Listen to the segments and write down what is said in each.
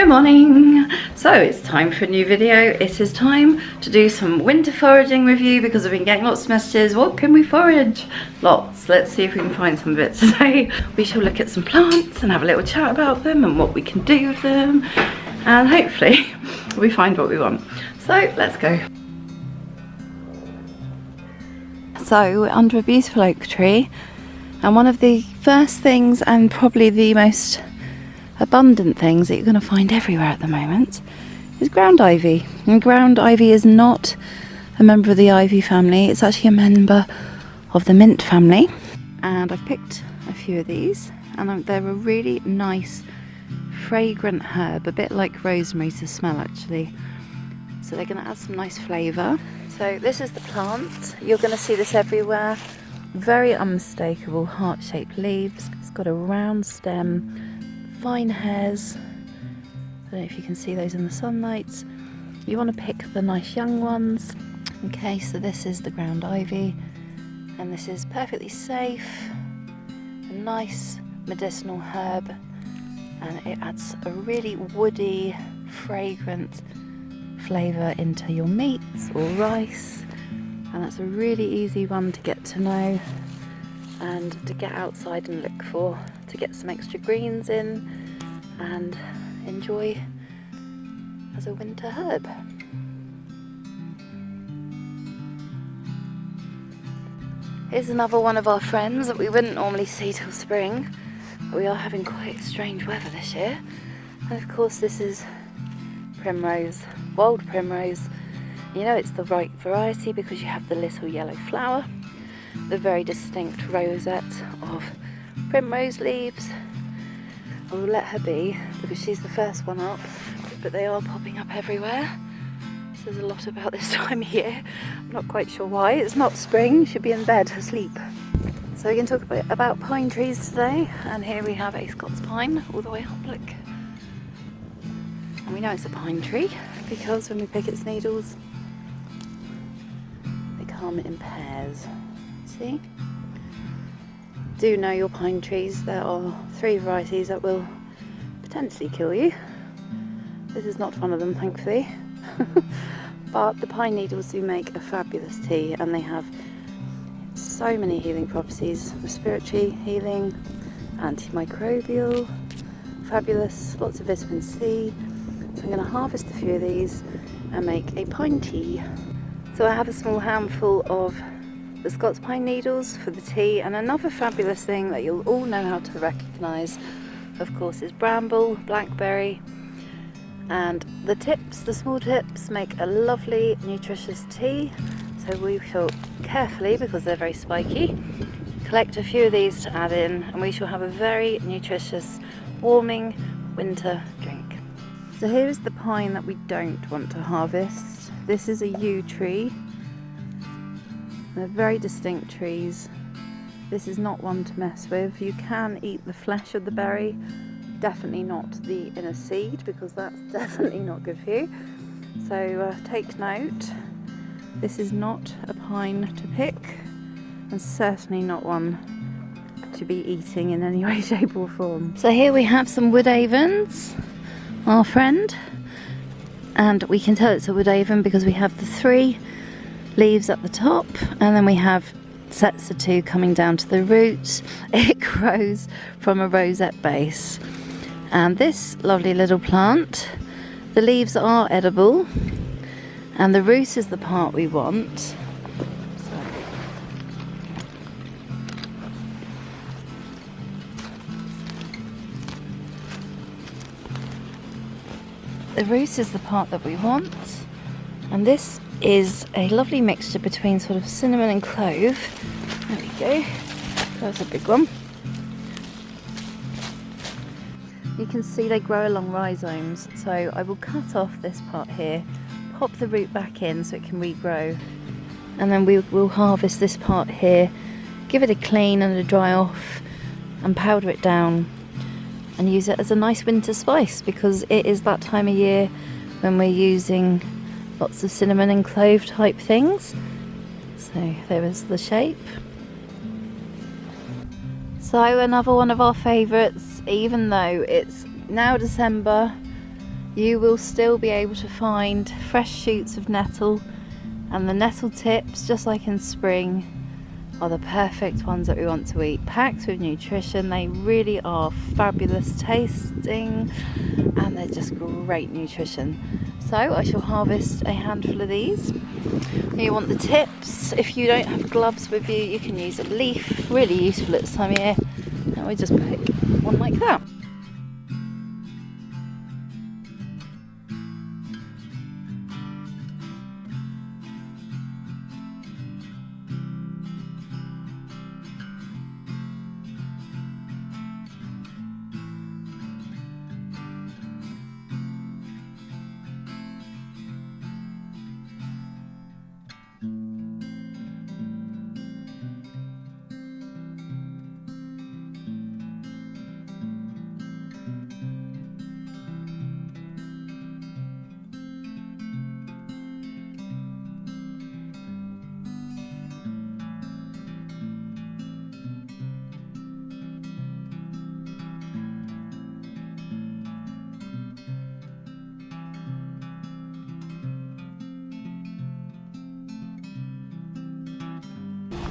Morning! So it's time for a new video. It is time to do some winter foraging review because I've been getting lots of messages. What can we forage? Lots. Let's see if we can find some bits today. We shall look at some plants and have a little chat about them and what we can do with them, and hopefully we find what we want. So let's go. So we're under a beautiful oak tree, and one of the first things, and probably the most abundant things that you're going to find everywhere at the moment, is ground ivy. And ground ivy is not a member of the ivy family, it's actually a member of the mint family. And I've picked a few of these, and they're a really nice fragrant herb, a bit like rosemary to smell actually. So they're going to add some nice flavour. So this is the plant. You're going to see this everywhere. Very unmistakable heart-shaped leaves. It's got a round stem, fine hairs. I don't know if you can see those in the sunlight. You want to pick the nice young ones. Okay, so this is the ground ivy, and this is perfectly safe, a nice medicinal herb, and it adds a really woody, fragrant flavour into your meats or rice, and that's a really easy one to get to know and to get outside and look for, to get some extra greens in and enjoy as a winter herb. Here's another one of our friends that we wouldn't normally see till spring. We are having quite strange weather this year, and of course this is primrose, wild primrose. You know it's the right variety because you have the little yellow flower, the very distinct rosette of primrose leaves. I will let her be because she's the first one up, but they are popping up everywhere. Says a lot about this time of year. I'm not quite sure why. It's not spring, you should be in bed asleep. So we're going to talk a bit about pine trees today, and here we have a Scots pine all the way up, look. And we know it's a pine tree because when we pick its needles they come in pairs. See? Do know your pine trees. There are 3 varieties that will potentially kill you. This is not one of them, thankfully. But the pine needles do make a fabulous tea, and they have so many healing properties: respiratory healing, antimicrobial, fabulous, lots of vitamin C. So I'm going to harvest a few of these and make a pine tea. So I have a small handful of the Scots pine needles for the tea, and another fabulous thing that you'll all know how to recognise, of course, is bramble, blackberry, and the tips, the small tips, make a lovely nutritious tea. So we shall carefully, because they're very spiky, collect a few of these to add in, and we shall have a very nutritious, warming winter drink. So here is the pine that we don't want to harvest. This is a yew tree. They're very distinct trees. This is not one to mess with. You can eat the flesh of the berry, definitely not the inner seed, because that's definitely not good for you. So take note, this is not a pine to pick, and certainly not one to be eating in any way, shape or form. So here we have some woodavens, our friend, and we can tell it's a woodhaven because we have the 3 leaves at the top, and then we have sets of 2 coming down to the roots. It grows from a rosette base, and this lovely little plant, the leaves are edible, and the root is the part we want. The root is the part that we want, and this is a lovely mixture between sort of cinnamon and clove. There we go, that's a big one. You can see they grow along rhizomes, so I will cut off this part here, pop the root back in so it can regrow, and then we will harvest this part here, give it a clean and a dry off, and powder it down and use it as a nice winter spice, because it is that time of year when we're using lots of cinnamon and clove type things. So there is the shape. So another one of our favourites, even though it's now December, you will still be able to find fresh shoots of nettle, and the nettle tips, just like in spring, are the perfect ones that we want to eat. Packed with nutrition, they really are fabulous tasting, and they're just great nutrition. So I shall harvest a handful of these. You want the tips. If you don't have gloves with you, you can use a leaf, really useful at this time of year. And we just put one like that.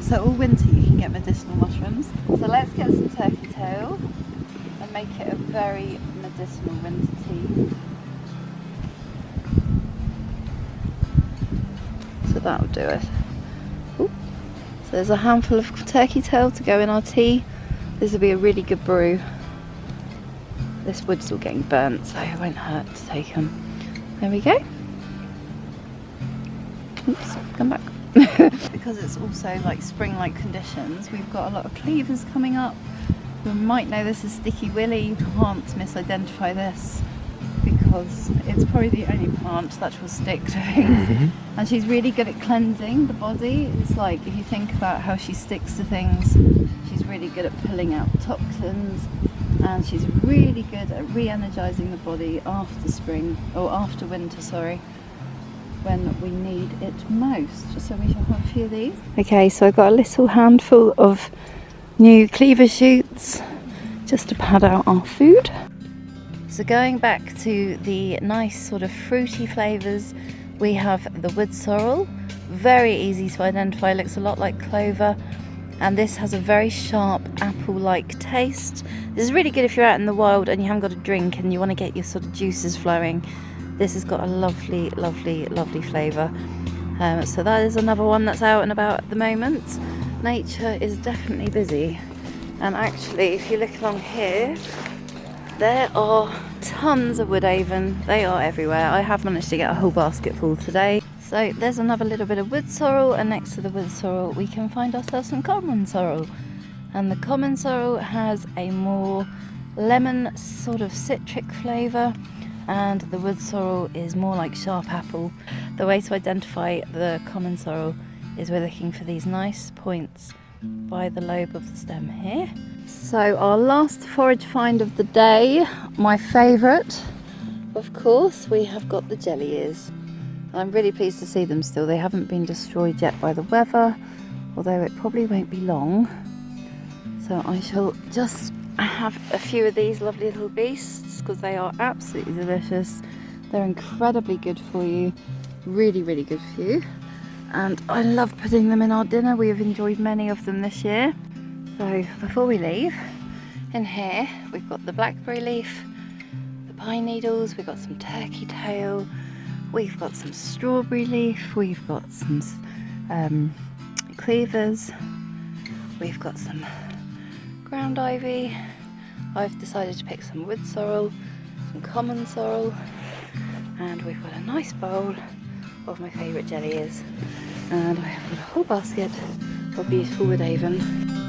So all winter you can get medicinal mushrooms. So let's get some turkey tail and make it a very medicinal winter tea. So that'll do it. Ooh. So there's a handful of turkey tail to go in our tea. This will be a really good brew. This wood's still getting burnt, so it won't hurt to take them. There we go. Oops, come back. Because it's also like spring-like conditions, we've got a lot of cleavers coming up. You might know this is Sticky Willy. You can't misidentify this because it's probably the only plant that will stick to things. And she's really good at cleansing the body. It's like, if you think about how she sticks to things, she's really good at pulling out toxins, and she's really good at re-energizing the body after spring, or after winter, sorry, when we need it most. So we shall have a few of these. Okay, so I've got a little handful of new cleaver shoots just to pad out our food. So going back to the nice sort of fruity flavours, we have the wood sorrel. Very easy to identify, looks a lot like clover, and this has a very sharp apple-like taste. This is really good if you're out in the wild and you haven't got a drink and you want to get your sort of juices flowing. This has got a lovely, lovely, lovely flavour. So that is another one that's out and about at the moment. Nature is definitely busy. And actually, if you look along here, there are tons of woodhaven. They are everywhere. I have managed to get a whole basket full today. So there's another little bit of wood sorrel, and next to the wood sorrel we can find ourselves some common sorrel. And the common sorrel has a more lemon sort of citric flavour, and the wood sorrel is more like sharp apple. The way to identify the common sorrel is we're looking for these nice points by the lobe of the stem here. So our last forage find of the day, my favourite, of course, we have got the jelly ears. I'm really pleased to see them still. They haven't been destroyed yet by the weather, although it probably won't be long. So I shall just have a few of these lovely little beasts because they are absolutely delicious. They're incredibly good for you, really, really good for you. And I love putting them in our dinner. We have enjoyed many of them this year. So before we leave, in here we've got the blackberry leaf, the pine needles, we've got some turkey tail, we've got some strawberry leaf, we've got some cleavers, we've got some ground ivy. I've decided to pick some wood sorrel, some common sorrel, and we've got a nice bowl of my favourite jelly ears. And I have got a whole basket of beautiful woodhaven.